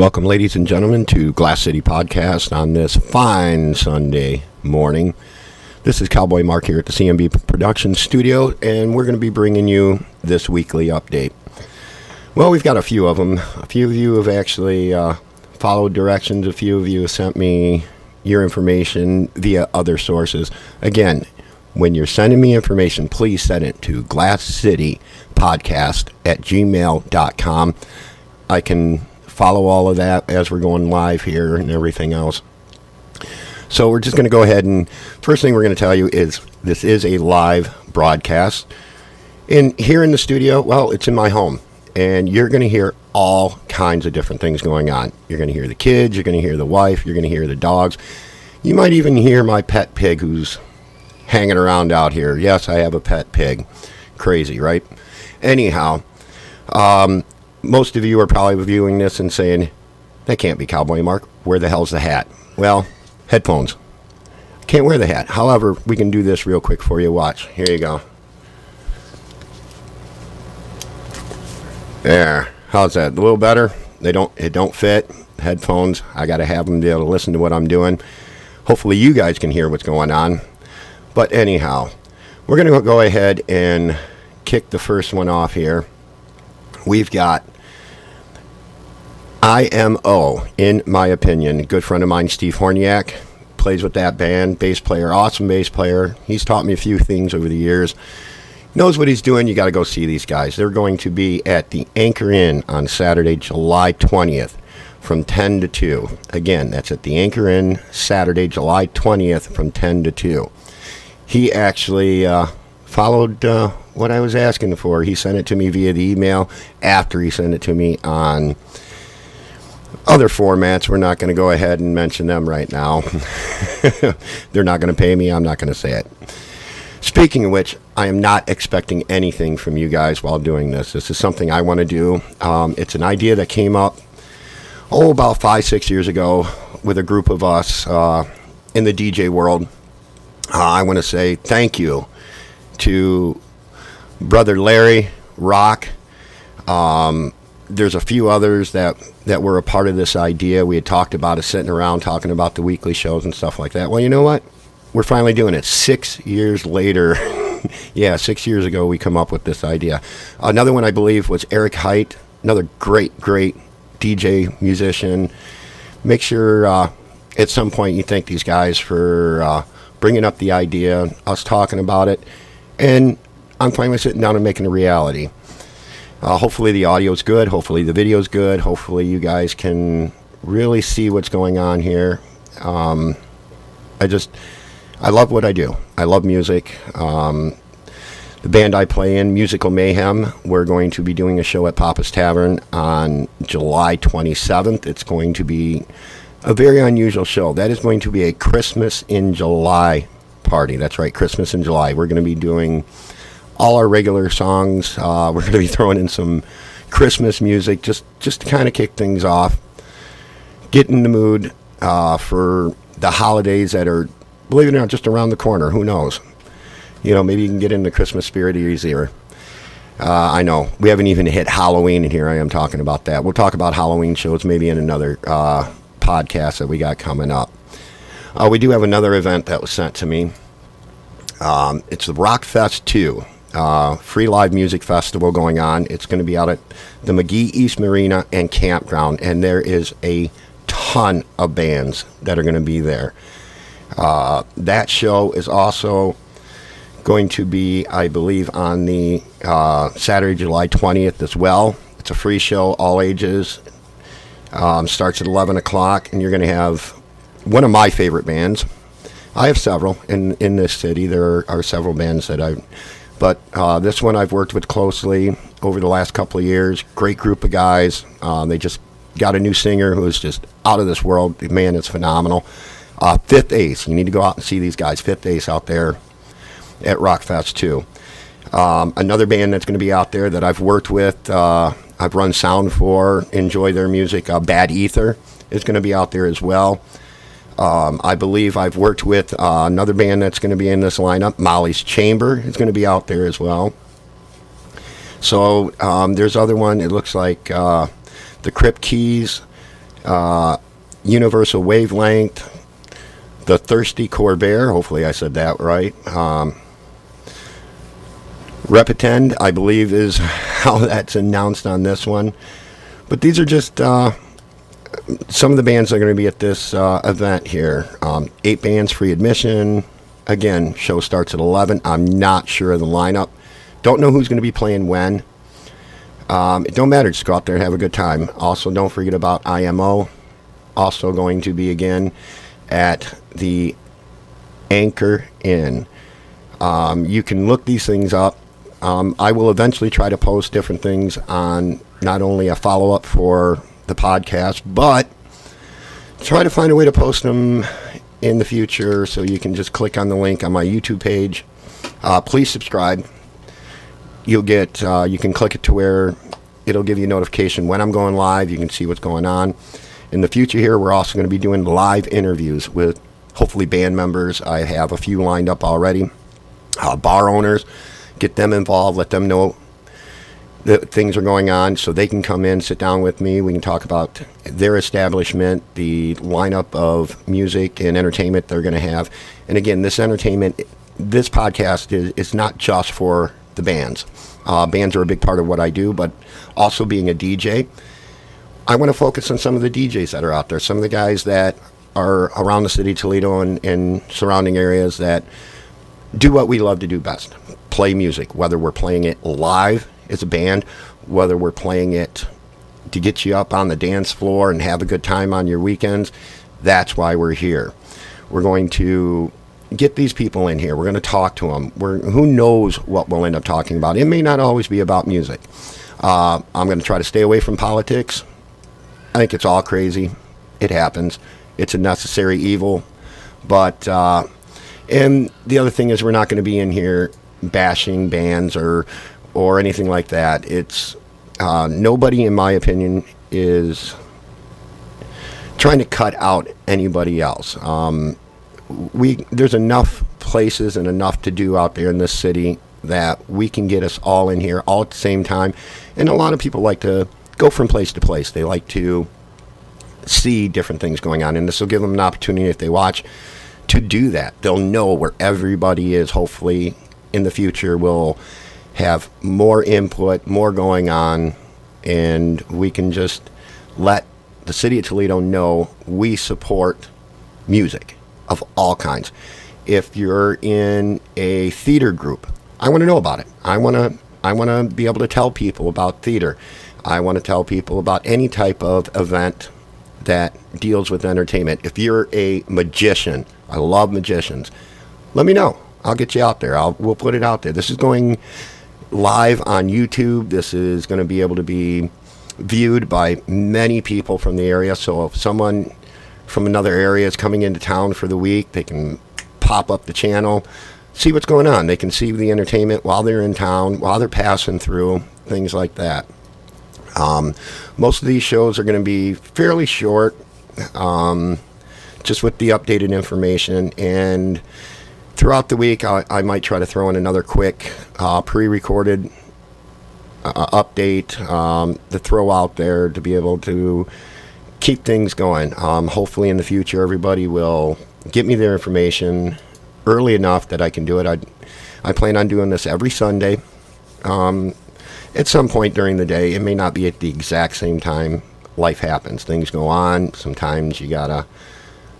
Welcome, ladies and gentlemen, to Glass City Podcast on this fine Sunday morning. This is Cowboy Mark here at the CMB Production Studio, and we're going to be bringing you this weekly update. Well, we've got a few of them. A few of you have actually followed directions. A few of you have sent me your information via other sources. Again, when you're sending me information, please send it to glasscitypodcast@gmail.com. I can follow all of that as we're going live here and everything else. So we're just going to go ahead and first thing we're going to tell you is this is a live broadcast. And here in the studio, well, it's in my home. And you're going to hear all kinds of different things going on. You're going to hear the kids, you're going to hear the wife, you're going to hear the dogs. You might even hear my pet pig who's hanging around out here. Yes, I have a pet pig. Crazy, right? Anyhow, most of you are probably viewing this and saying, that can't be Cowboy Mark. Where the hell's the hat? Well, headphones. Can't wear the hat. However, we can do this real quick for you. Watch. Here you go. There. How's that? A little better? It don't fit. Headphones. I got to have them be able to listen to what I'm doing. Hopefully you guys can hear what's going on. But anyhow, we're going to go ahead and kick the first one off here. We've got IMO, in my opinion, a good friend of mine, Steve Horniak, plays with that band, bass player, awesome bass player. He's taught me a few things over the years. Knows what he's doing. You got to go see these guys. They're going to be at the Anchor Inn on Saturday, July 20th from 10 to 2. Again, that's at the Anchor Inn, Saturday, July 20th from 10 to 2. He actually followed what I was asking for. He sent it to me via the email after he sent it to me on other formats. We're not going to go ahead and mention them right now. They're not going to pay me. I'm not going to say it. Speaking of which, I am not expecting anything from you guys while doing this. This is something I want to do. It's an idea that came up, about 5-6 years ago with a group of us in the DJ world. I want to say thank you to Brother Larry, Rock. There's a few others that were a part of this idea. We had talked about it, sitting around talking about the weekly shows and stuff like that. Well, you know what? We're finally doing it 6 years later. Yeah, 6 years ago we come up with this idea. Another one I believe was Eric Height, another great DJ musician. Make sure at some point you thank these guys for bringing up the idea, us talking about it, and I'm finally sitting down and making a reality. Hopefully the audio's good. Hopefully the video's good. Hopefully you guys can really see what's going on here. I love what I do. I love music. The band I play in, Musical Mayhem, we're going to be doing a show at Papa's Tavern on July 27th. It's going to be a very unusual show. That is going to be a Christmas in July party. That's right, Christmas in July. We're going to be doing all our regular songs. We're going to be throwing in some Christmas music just to kind of kick things off. Get in the mood for the holidays that are, believe it or not, just around the corner. Who knows? You know, maybe you can get in the Christmas spirit easier. I know. We haven't even hit Halloween, and here I am talking about that. We'll talk about Halloween shows maybe in another podcast that we got coming up. We do have another event that was sent to me. It's the Rockfest 2. Free live music festival going on. It's going to be out at the McGee East Marina and Campground, and there is a ton of bands that are going to be there. That show is also going to be, I believe, on the Saturday, July 20th as well. It's a free show, all ages. Starts at 11 o'clock, and you're going to have one of my favorite bands. I have several in this city. There are several bands but this one I've worked with closely over the last couple of years. Great group of guys. They just got a new singer who is just out of this world. The man is phenomenal. Fifth Ace. You need to go out and see these guys. Fifth Ace out there at Rockfest 2. Another band that's going to be out there that I've worked with, I've run sound for, enjoy their music. Bad Ether is going to be out there as well. I believe I've worked with another band that's going to be in this lineup. Molly's Chamber is going to be out there as well. So there's other one. It looks like the Crypt Keys, Universal Wavelength, The Thirsty Corvair, hopefully I said that right. Repetend, I believe, is how that's announced on this one. But these are just some of the bands that are going to be at this event here. 8 bands, free admission. Again, show starts at 11. I'm not sure of the lineup. Don't know who's going to be playing when. It don't matter. Just go out there and have a good time. Also, don't forget about IMO. Also going to be, again, at the Anchor Inn. You can look these things up. I will eventually try to post different things on not only a follow-up for the podcast, but try to find a way to post them in the future, so you can just click on the link on my YouTube page. Please subscribe. You'll get, you can click it to where it'll give you a notification when I'm going live. You can see what's going on. In the future here, we're also going to be doing live interviews with hopefully band members. I have a few lined up already. Bar owners. Get them involved, let them know that things are going on so they can come in, sit down with me. We can talk about their establishment, the lineup of music and entertainment they're going to have. And again, this podcast is not just for the bands. Bands are a big part of what I do, but also being a DJ, I want to focus on some of the DJs that are out there, some of the guys that are around the city of Toledo and surrounding areas that do what we love to do best. Play music, whether we're playing it live as a band, whether we're playing it to get you up on the dance floor and have a good time on your weekends. That's why we're here. We're going to get these people in here. We're going to talk to them. Who knows what we'll end up talking about. It may not always be about music. I'm going to try to stay away from politics. I think it's all crazy. It happens. It's a necessary evil. But and the other thing is, we're not going to be in here bashing bands or anything like that. It's nobody, in my opinion, is trying to cut out anybody else. There's enough places and enough to do out there in this city that we can get us all in here all at the same time. And a lot of people like to go from place to place. They like to see different things going on, and this will give them an opportunity, if they watch, to do that. They'll know where everybody is. Hopefully in the future we'll have more input, more going on, and we can just let the city of Toledo know we support music of all kinds. If you're in a theater group, I want to know about it. I want to be able to tell people about theater. I want to tell people about any type of event that deals with entertainment. If you're a magician, I love magicians, let me know. I'll get you out there. We'll put it out there. This is going live on YouTube. This is going to be able to be viewed by many people from the area. So if someone from another area is coming into town for the week, they can pop up the channel, see what's going on. They can see the entertainment while they're in town, while they're passing through, things like that. Most of these shows are going to be fairly short, just with the updated information. And throughout the week, I might try to throw in another quick pre-recorded update to throw out there to be able to keep things going. Hopefully in the future, everybody will get me their information early enough that I can do it. I plan on doing this every Sunday. At some point during the day. It may not be at the exact same time. Life happens. Things go on. Sometimes you gotta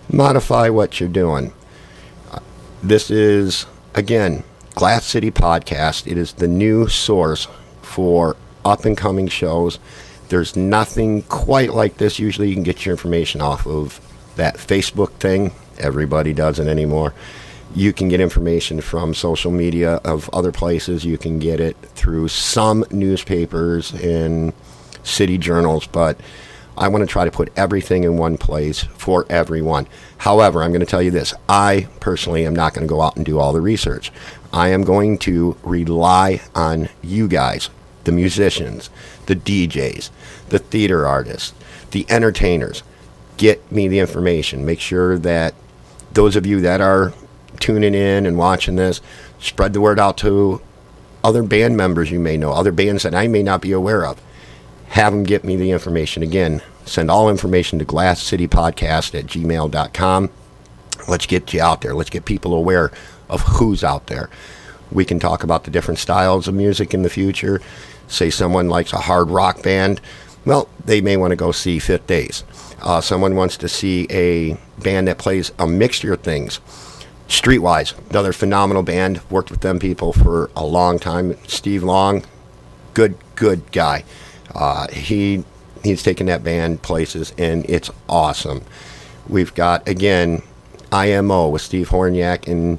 modify what you're doing. This is, again, Glass City Podcast. It is the new source for up-and-coming shows. There's nothing quite like this. Usually you can get your information off of that Facebook thing. Everybody does it anymore. You can get information from social media of other places. You can get it through some newspapers and city journals, but I want to try to put everything in one place for everyone. However, I'm going to tell you this. I personally am not going to go out and do all the research. I am going to rely on you guys, the musicians, the DJs, the theater artists, the entertainers. Get me the information. Make sure that those of you that are tuning in and watching this, spread the word out to other band members you may know, other bands that I may not be aware of. Have them get me the information. Again, Send all information to glasscitypodcast@gmail.com. Let's get you out there. Let's get people aware of who's out there. We can talk about the different styles of music in the future. Say someone likes a hard rock band. Well, they may want to go see Fifth Days. Someone wants to see a band that plays a mixture of things. Streetwise, another phenomenal band. Worked with them people for a long time. Steve Long, good guy. He's taken that band places, and it's awesome. We've got, again, IMO with Steve Horniak and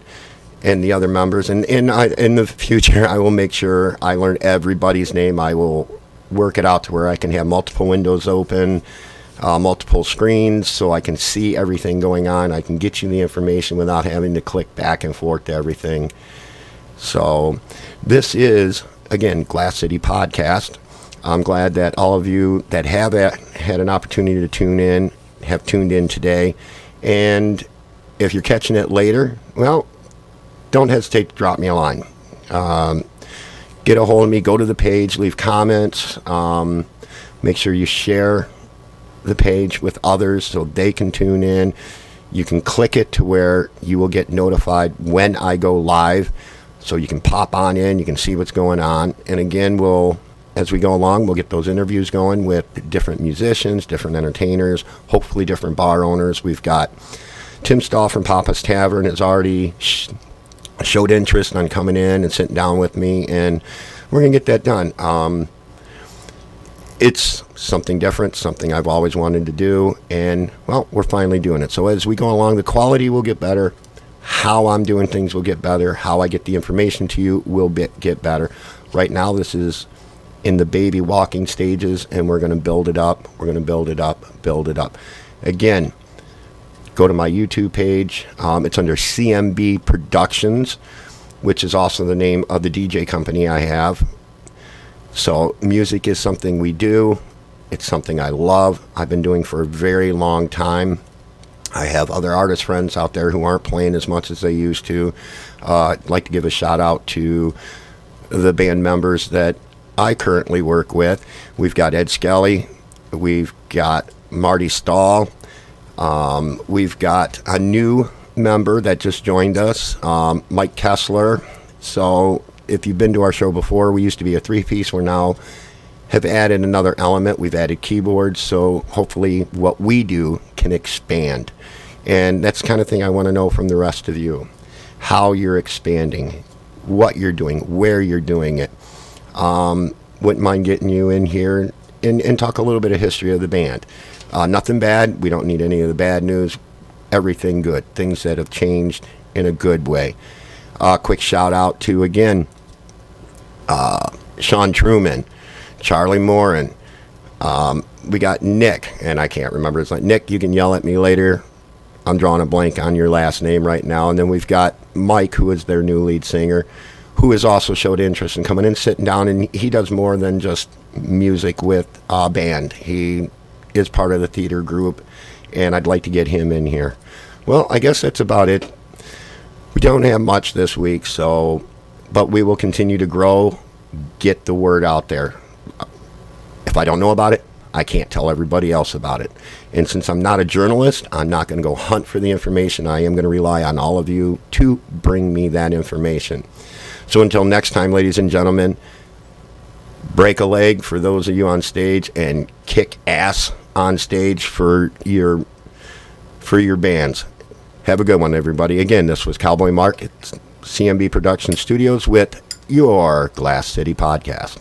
the other members. And in the future, I will make sure I learn everybody's name. I will work it out to where I can have multiple windows open, multiple screens, so I can see everything going on. I can get you the information without having to click back and forth to everything. So this is, again, Glass City Podcast. I'm glad that all of you that have had an opportunity to tune in have tuned in today. And if you're catching it later, well, don't hesitate to drop me a line. Get a hold of me, go to the page, leave comments. Make sure you share the page with others so they can tune in. You can click it to where you will get notified when I go live. So you can pop on in, you can see what's going on. And again, as we go along, we'll get those interviews going with different musicians, different entertainers, hopefully different bar owners. We've got Tim Stahl from Papa's Tavern has already showed interest on coming in and sitting down with me, and we're going to get that done. It's something different, something I've always wanted to do, and, well, we're finally doing it. So as we go along, the quality will get better. How I'm doing things will get better. How I get the information to you will get better. Right now, this is in the baby walking stages, and we're going to build it up. We're going to build it up. Again, go to my YouTube page. It's under CMB Productions, which is also the name of the DJ company I have. So music is something we do. It's something I love. I've been doing for a very long time. I have other artist friends out there who aren't playing as much as they used to. I'd like to give a shout out to the band members that I currently work with. We've got Ed Skelly. We've got Marty Stahl. We've got a new member that just joined us, Mike Kessler. So if you've been to our show before, we used to be a three-piece. We're now have added another element. We've added keyboards, so hopefully what we do can expand. And that's the kind of thing I want to know from the rest of you. How you're expanding, what you're doing, where you're doing it. Wouldn't mind getting you in here and talk a little bit of history of the band. Nothing bad. We don't need any of the bad news. Everything good. Things that have changed in a good way. Quick shout out to, again, Sean Truman, Charlie Morin. We got Nick, and I can't remember his name. Nick, you can yell at me later. I'm drawing a blank on your last name right now. And then we've got Mike, who is their new lead singer, who has also showed interest in coming in, sitting down, and he does more than just music with a band. He is part of the theater group, and I'd like to get him in here. Well, I guess that's about it. We don't have much this week, but we will continue to grow, get the word out there. If I don't know about it, I can't tell everybody else about it. And since I'm not a journalist, I'm not going to go hunt for the information. I am going to rely on all of you to bring me that information. So until next time, ladies and gentlemen, break a leg for those of you on stage and kick ass on stage for your bands. Have a good one, everybody. Again, this was Cowboy Mark at CMB Production Studios with your Glass City Podcast.